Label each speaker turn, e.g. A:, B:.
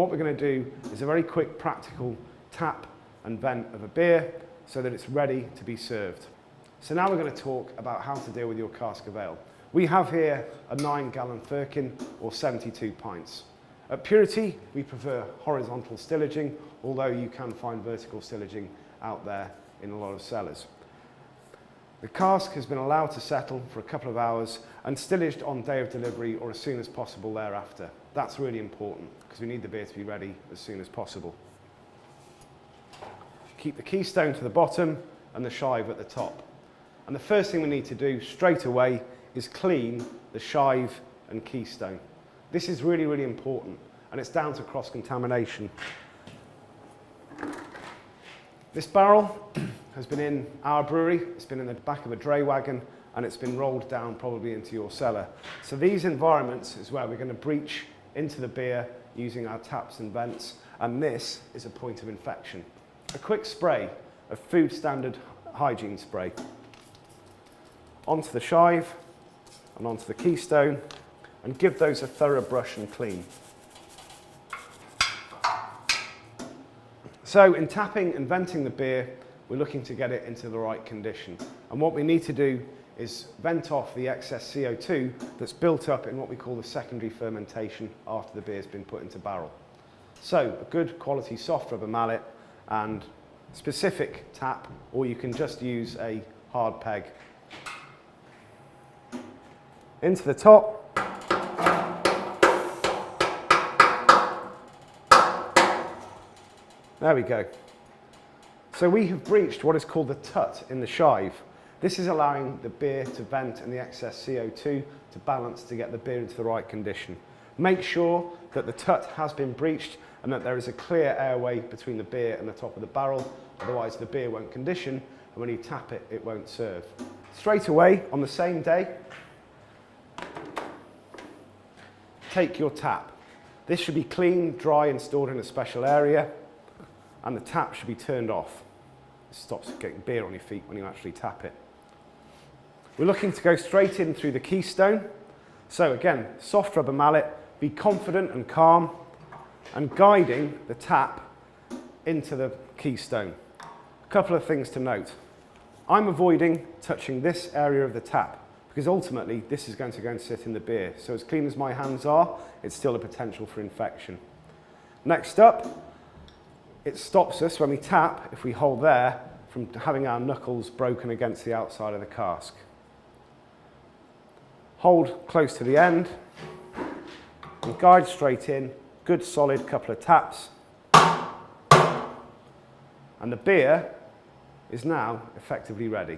A: What we're going to do is a very quick practical tap and vent of a beer so that it's ready to be served. So now we're going to talk about how to deal with your cask of ale. We have here a 9-gallon firkin or 72 pints. At Purity we prefer horizontal stillaging, although you can find vertical stillaging out there in a lot of cellars. The cask has been allowed to settle for a couple of hours and stillaged on day of delivery or as soon as possible thereafter. That's really important because we need the beer to be ready as soon as possible. Keep the keystone to the bottom and the shive at the top. And the first thing we need to do straight away is clean the shive and keystone. This is really, really important, and it's down to cross-contamination. This barrel has been in our brewery, it's been in the back of a dray wagon, and it's been rolled down probably into your cellar. So these environments is where we're going to breach into the beer using our taps and vents, and this is a point of infection. A quick spray of food standard hygiene spray onto the shive and onto the keystone, and give those a thorough brush and clean. So in tapping and venting the beer, we're looking to get it into the right condition. And what we need to do is vent off the excess CO2 that's built up in what we call the secondary fermentation after the beer's been put into barrel. So a good quality soft rubber mallet and specific tap, or you can just use a hard peg. Into the top. There we go. So we have breached what is called the tut in the shive. This is allowing the beer to vent and the excess CO2 to balance to get the beer into the right condition. Make sure that the tut has been breached and that there is a clear airway between the beer and the top of the barrel, otherwise the beer won't condition, and when you tap it, it won't serve. Straight away, on the same day, take your tap. This should be clean, dry and stored in a special area, and the tap should be turned off. It stops getting beer on your feet when you actually tap it. We're looking to go straight in through the keystone. So again, soft rubber mallet, be confident and calm, and guiding the tap into the keystone. A couple of things to note. I'm avoiding touching this area of the tap because ultimately this is going to go and sit in the beer. So as clean as my hands are, it's still a potential for infection. Next up, it stops us when we tap, if we hold there, from having our knuckles broken against the outside of the cask. Hold close to the end and guide straight in, good solid couple of taps. And the beer is now effectively ready.